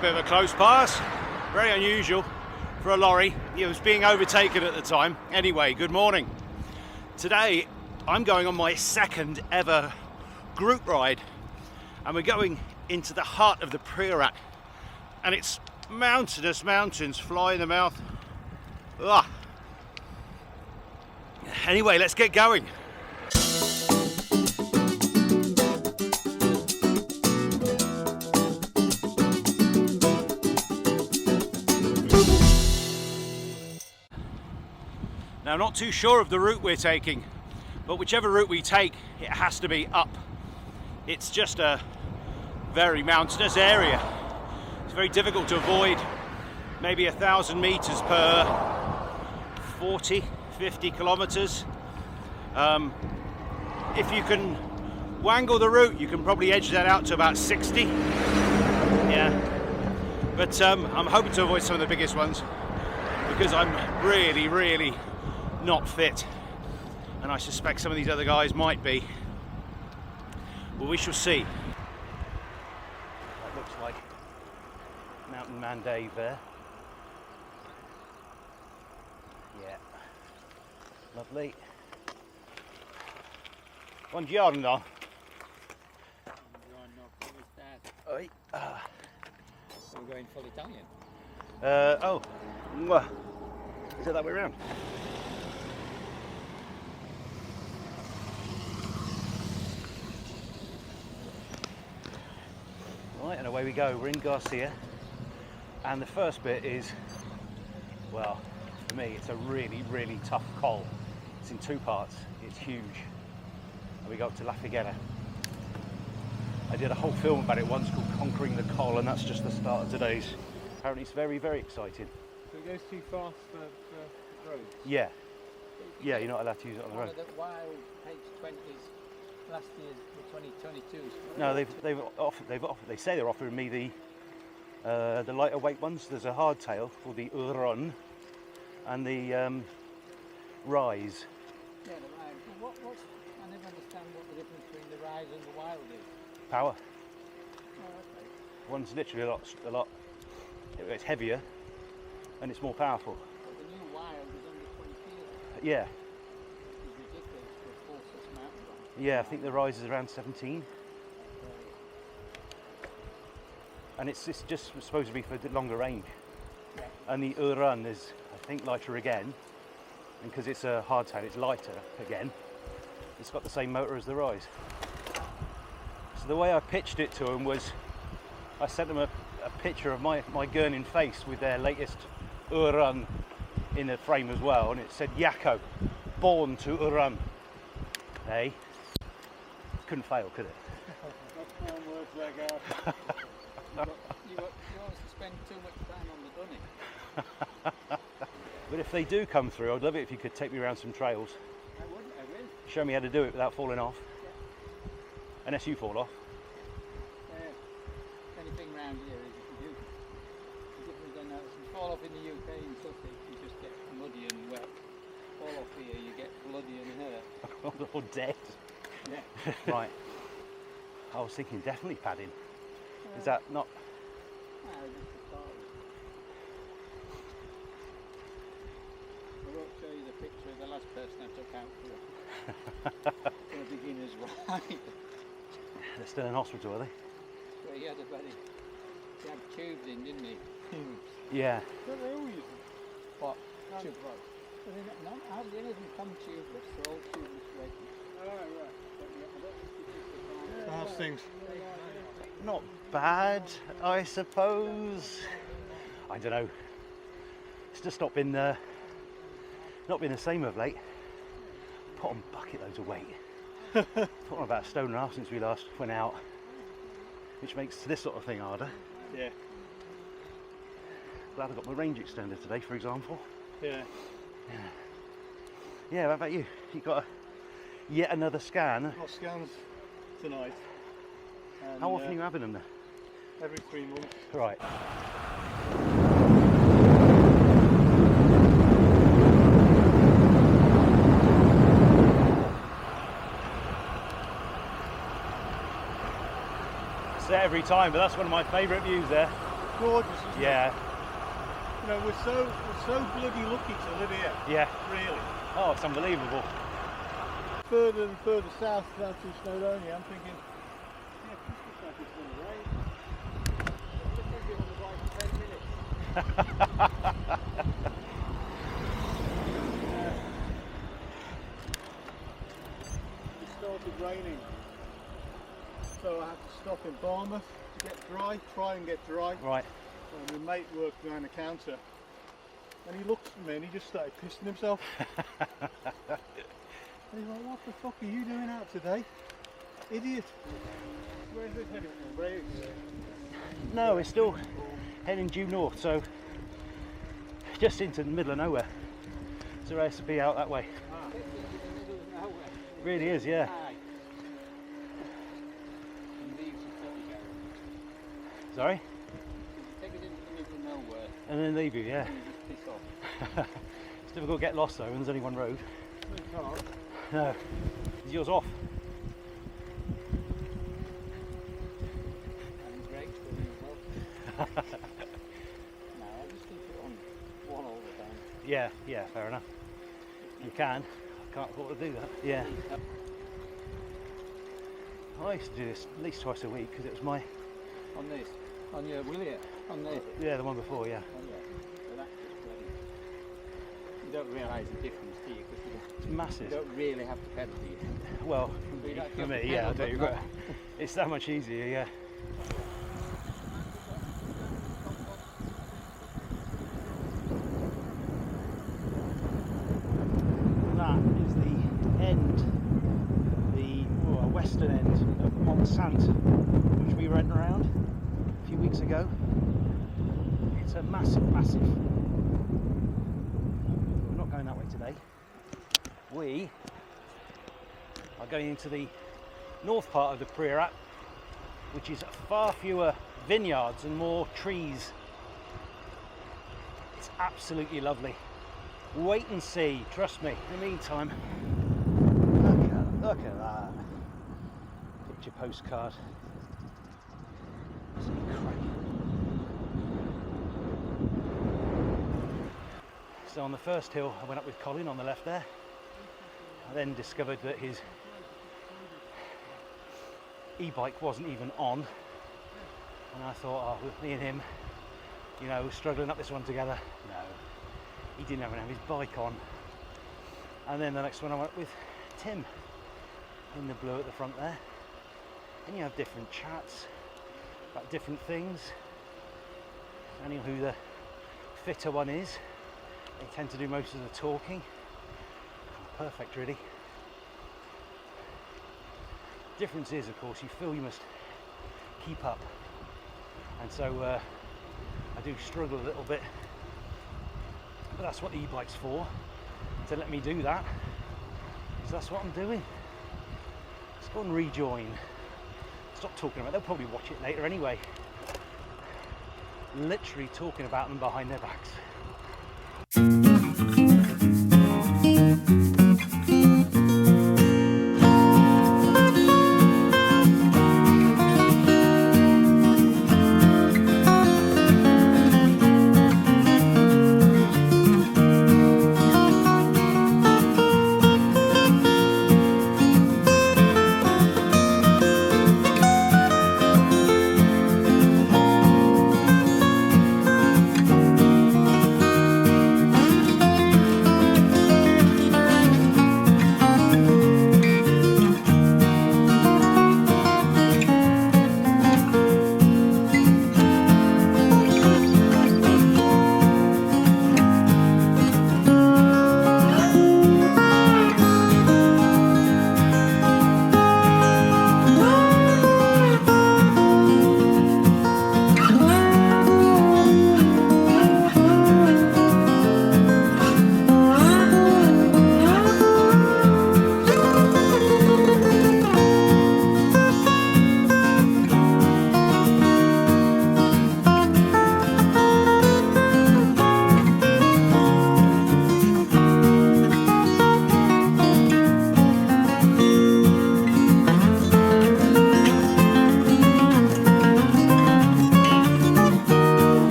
Bit of a close pass, very unusual for a lorry. He was being overtaken at the time. Anyway, good morning. Today I'm going on my second ever group ride, and we're going into the heart of the Priorat, and it's mountainous mountains, fly in the mouth. Ugh. Anyway, let's get going. Now, I'm not too sure of the route we're taking, but whichever route we take, it has to be up. It's just a very mountainous area. It's very difficult to avoid. Maybe 1,000 meters per 40, 50 kilometers. If you can wangle the route, you can probably edge that out to about 60. Yeah, but I'm hoping to avoid some of the biggest ones because I'm really not fit, and I suspect some of these other guys might be. Well, we shall see. That looks like Mountain Man Dave there. Yeah, lovely. Buongiorno. We're going full Italian. Oh, is it that way around? Right, and away we go. We're in Garcia, and the first bit is, well, for me, it's a really tough col. It's in two parts. It's huge. And we go up to La Figuera. I did a whole film about it once called Conquering the Col, and that's just the start of today's. Apparently it's very exciting. So it goes too fast for roads? Yeah. Yeah, you're not allowed to use it on the road. One of the wild H20s last year, the 2022s. No, they say they're offering me the lighter weight ones. There's a hardtail called the Uron and the Rise. Yeah, the Rise. I never understand what the difference between the Rise and the Wild is. Power. Oh, okay. One's literally a lot. It's heavier and it's more powerful. But the new Wild is under 20 kilos. Yeah. It's ridiculous for a full-size mountain bike. Yeah, I think the Rise is around 17. And it's just supposed to be for longer range. Yeah. And the Uran is, I think, lighter again. And because it's a hardtail, it's lighter again. It's got the same motor as the Rise. So the way I pitched it to them was, I sent them a picture of my Gurnin face with their latest Uran in the frame as well, and it said Yako, born to Uran. Hey, couldn't fail, could it? That's one word there, You always spend too much time on the dunning. But if they do come through, I'd love it if you could take me around some trails. I will. Show me how to do it without falling off. Yeah. Unless you fall off. Anything around here is if you do. The difference I notice, you fall off in the UK and Sussex, you just get muddy and wet. Fall off here, you get bloody and hurt. Or dead. Yeah. Right. I was thinking definitely padding. Is that not? No, just the start. I won't show you the picture of the last person I took out for a beginner's ride. They're still in hospital, are they? But he had tubes in, didn't he? Yeah. Don't they all use them? What? Tube But hardly any of them come tubeless, they're all tubeless racing. Oh, right. How's things? Not bad, I suppose. I don't know. It's just not been the same of late. Put on bucket loads of weight. Put on about 1.5 stone since we last went out, which makes this sort of thing harder. Yeah. Glad I got my range extender today, for example. Yeah. Yeah, how about you? You got yet another scan? Got scans tonight. And, How often are you having them then? Every 3 months. Right. It's there every time, but that's one of my favourite views there. gorgeous, isn't Yeah, it? You know, we're so bloody lucky to live here. yeah. Really. Oh, it's unbelievable. Further and further south down to Snowdonia, I'm thinking, yeah, this looks like it's going to rain. It looks like it's on the right for 10 minutes. It started raining, so I had to stop in Barmouth to get dry, try and get dry. Right. And my mate worked behind the counter, and he looked at me and he just started pissing himself. And he's like, what the fuck are you doing out today? Idiot. Where's it heading from? Where? No, we're still heading due north, so just into the middle of nowhere. It's a to be out that way. Really is, yeah. Sorry? Take it into the middle of nowhere And then leave you, yeah. and you just piss off. It's difficult to get lost though, and there's only one road. No, you can't. No. Is yours off? And brakes doing as well. No, I just keep it on one all the time. Yeah, yeah, fair enough. You can. I can't afford to do that. Yeah. I used to do this at least twice a week because it was my, On this. On your William. On this. yeah, the one before, yeah. Oh, yeah. So that's just bloody. You don't realise the difference, do you? Because It's you massive. don't really have to pedal, do you? Well, You don't for have me, to yeah, I pedal, do. but But it's that much easier, yeah. That is the end, the western end of Monsanto, which we went around a few weeks ago. It's a massive, massive. We're not going that way today. We are going into the north part of the Priorat, which is far fewer vineyards and more trees. It's absolutely lovely. Wait and see, trust me. In the meantime, look at that. Picture postcard. It's incredible. So on the first hill I went up with Colin on the left there. I then discovered that his e-bike wasn't even on, and I thought, oh, with me and him, you know, struggling up this one together. No, he didn't even have his bike on. And then the next one I went with Tim in the blue at the front there, and you have different chats about different things, depending on who the fitter one is. They tend to do most of the talking. Perfect, really. Difference is, of course, you feel you must keep up, and so I do struggle a little bit, but that's what the e-bike's for, to let me do that. So that's what I'm doing. Let's go and rejoin. Stop talking about it. They'll probably watch it later anyway. Literally talking about them behind their backs.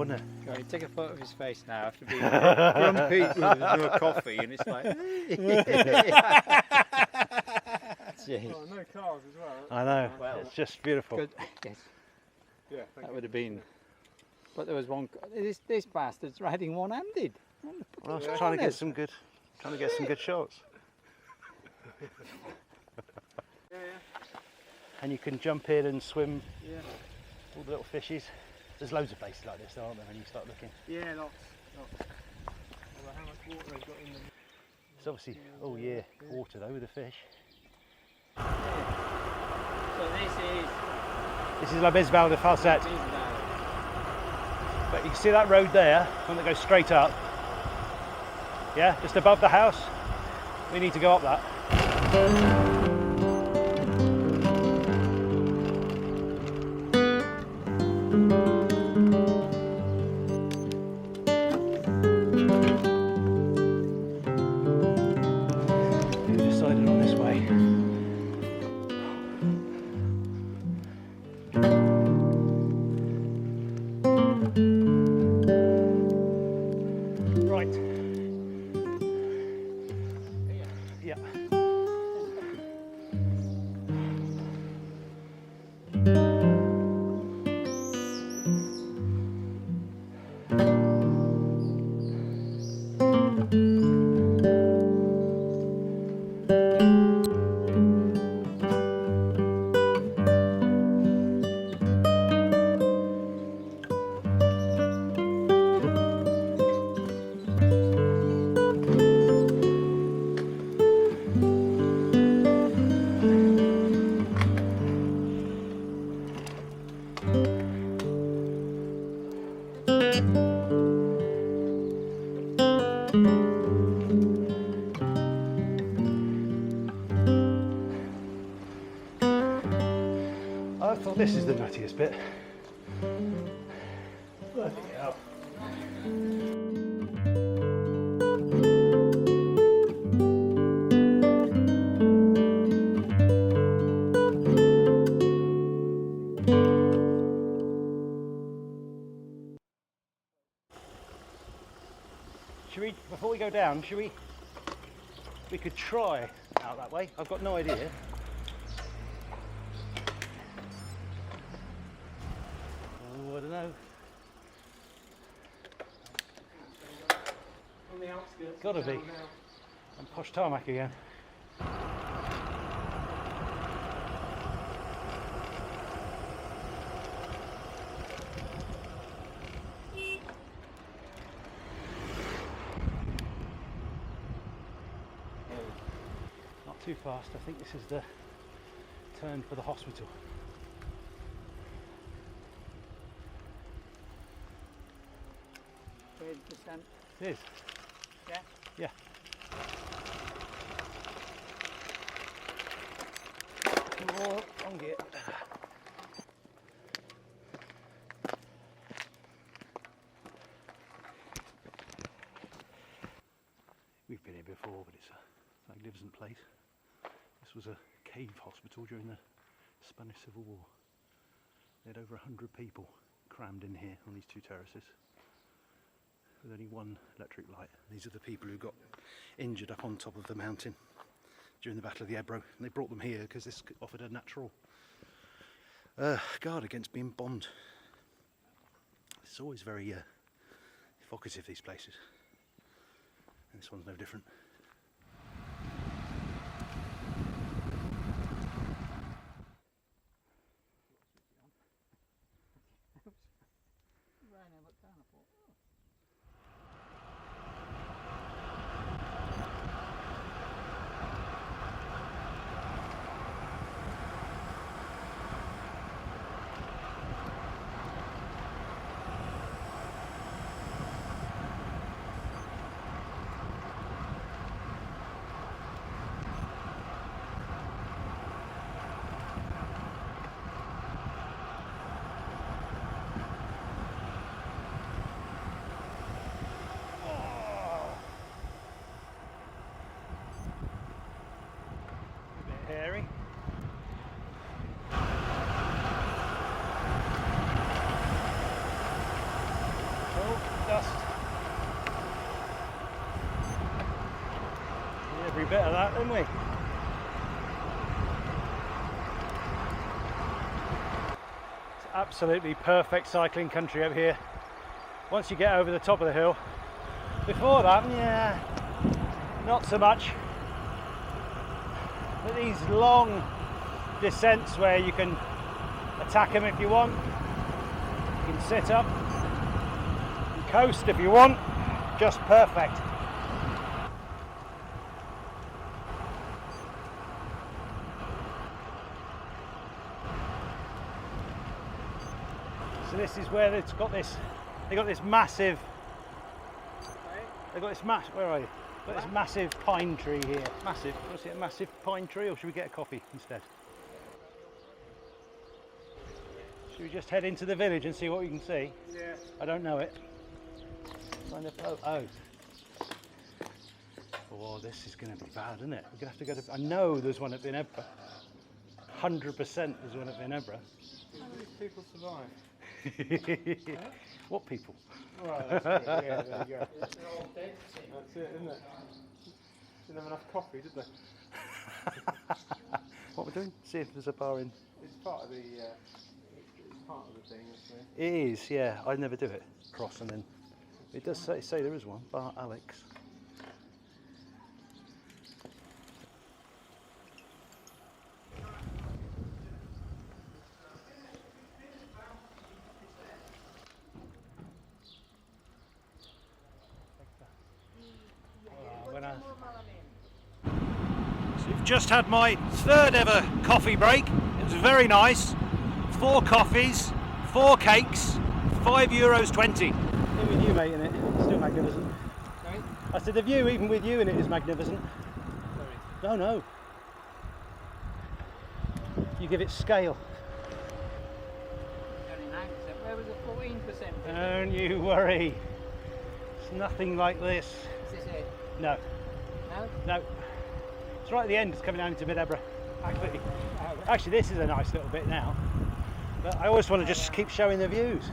wouldn't it? Right, take a photo of his face now after being grumpy with no coffee, and it's like. Jeez. Oh, no cars as well. I know. Well, it's just beautiful. Good. Yes, Yeah, thank that you. would have been. But there was one. This bastard's riding one-handed. Well, I was trying to get some good shots. Yeah, And you can jump in and swim yeah. all the little fishies. There's loads of places like this, aren't there, when you start looking? Yeah, lots. Although how much water they've got in them. It's obviously all year water though with the fish. So This is La Bisbal de Falset. But you can see that road there, one that goes straight up. Yeah, just above the house. We need to go up that. We've decided on this way. Right. Yeah. I thought this is the nuttiest bit. Bloody hell. Should we, before we go down, we could try out that way. I've got no idea. Oh, I don't know. On the outskirts. Gotta be. down now. And posh tarmac again. Not too fast. I think this is the turn for the hospital. It is. Yeah. Yeah. More on gear. We've been here before, but it's a magnificent place. This was a cave hospital during the Spanish Civil War. They had over 100 people crammed in here on these two terraces, with only one electric light. These are the people who got injured up on top of the mountain during the Battle of the Ebro, and they brought them here because this offered a natural guard against being bombed. It's always very evocative, these places, and this one's no different. every bit of that, didn't we? It's absolutely perfect cycling country over here. Once you get over the top of the hill. Before that, yeah, not so much. But these long descents where you can attack them if you want. You can sit up and coast if you want. Just perfect. So this is where it's got this. They got this massive. They got this where are you? Got this massive pine tree here. Massive. Want to see a massive pine tree, or should we get a coffee instead? Should we just head into the village and see what we can see? Yeah. I don't know it. Find a photo. Oh, this is going to be bad, isn't it? We're going to have to go to. I know there's one at Vinebra. 100% there's one at Vinebra. How many people survive? What people? Right, that's good. Yeah, there you go. That's it, isn't it? Didn't have enough coffee, did they? What we're doing? See if there's a bar in. It's part of the thing, isn't it? It is, yeah. I never do it. Cross and then. It does say there is one. Bar Alex. So we've just had my third ever coffee break. It was very nice. 4 coffees, 4 cakes, €5.20. Even with you, mate, in it, still magnificent. Sorry? I said the view, even with you in it, is magnificent. Sorry. No. You give it scale. Only 9%. Where was the 14%? Don't you worry. It's nothing like this. Is this it? No. No? No. It's right at the end, it's coming down into Vinebra. Actually, this is a nice little bit now. But I always want to just keep showing the views.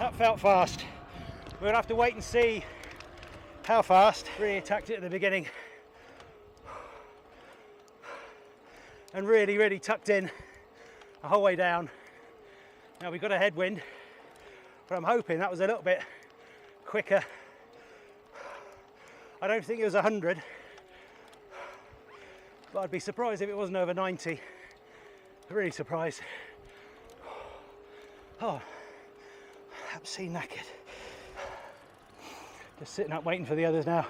That felt fast. We're gonna have to wait and see how fast. Really attacked it at the beginning. And really tucked in the whole way down. Now we've got a headwind, but I'm hoping that was a little bit quicker. I don't think it was 100, but I'd be surprised if it wasn't over 90. Really surprised. Oh. Absolutely knackered. Just sitting up waiting for the others now.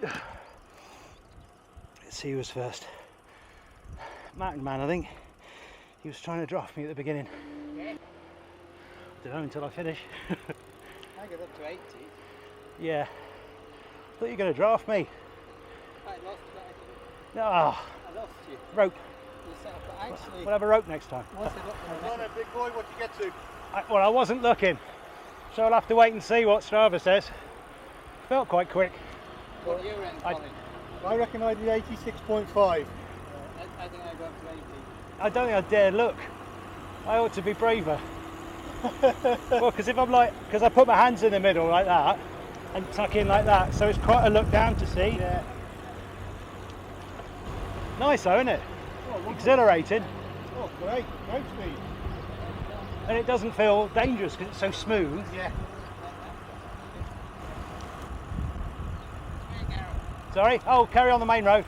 Let's see who was first. Mountain Man, I think. He was trying to draft me at the beginning. Yeah. Don't know until I finish. I got up to 80. Yeah. Thought you were going to draft me. I lost that. No. I lost you. Rope. Yourself, but actually, We'll have a rope next time. once I got to Come on then, big boy, what you get to? Well, I wasn't looking, so I'll have to wait and see what Strava says. Felt quite quick. what you in, Colin? I reckon I did 86.5. I think I got up to 80. I don't think I dare look. I ought to be braver. Well, because if I'm like, because I put my hands in the middle like that and tuck in like that, so it's quite a look down to see. Yeah. Nice though, isn't it? Oh, Exhilarating, oh, great speed. and it doesn't feel dangerous because it's so smooth. Yeah. Sorry? Oh, carry on the main road.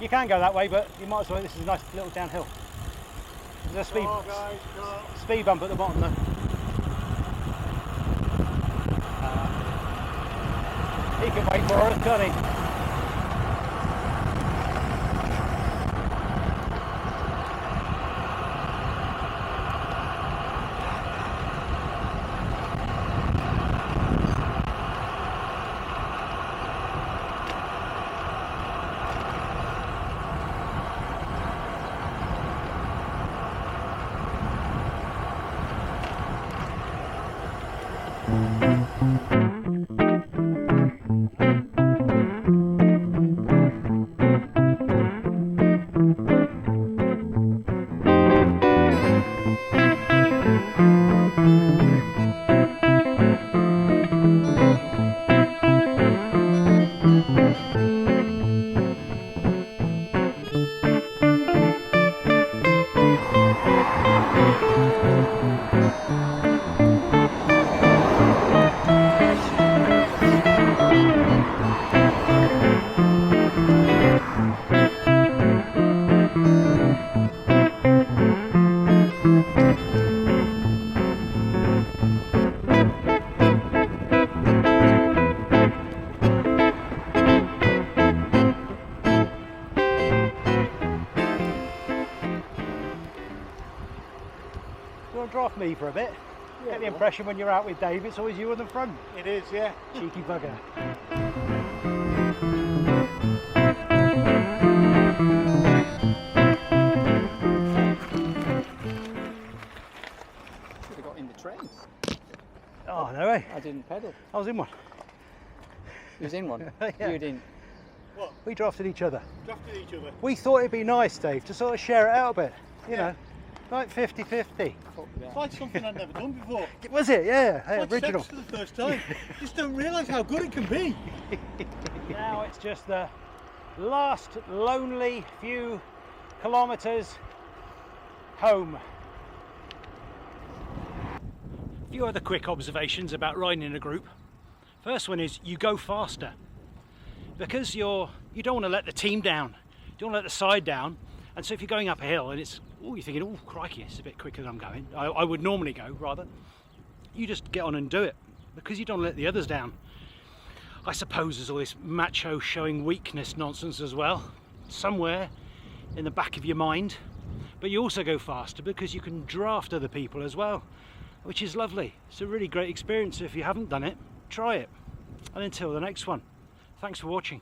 You can go that way, but you might as well. This is a nice little downhill. There's a speed bump at the bottom though. He can wait for us, can't he? You want to draft me for a bit? Yeah, Get the impression when you're out with Dave, it's always you on the front. It is, yeah. Cheeky bugger. Should have got in the train. Oh, no way. I didn't pedal. I was in one. He was in one. Yeah. You didn't. What? We drafted each other. Drafted each other. We thought it'd be nice, Dave, to sort of share it out a bit. You Yeah. know, like 50-50. Fuck that. It's like something I'd never done before. Was it? Yeah, hey, It's like original. sex for the first time. Just don't realise how good it can be. Now it's just the last lonely few kilometres home. A few other quick observations about riding in a group. First one is you go faster because you don't want to let the team down, you don't want to let the side down, and so if you're going up a hill and it's you're thinking, oh crikey, it's a bit quicker than I'm going, I would normally go rather, you just get on and do it because you don't let the others down. I suppose there's all this macho showing weakness nonsense as well somewhere in the back of your mind, but you also go faster because you can draft other people as well, which is lovely. It's a really great experience. If you haven't done it, try it. And until the next one, thanks for watching.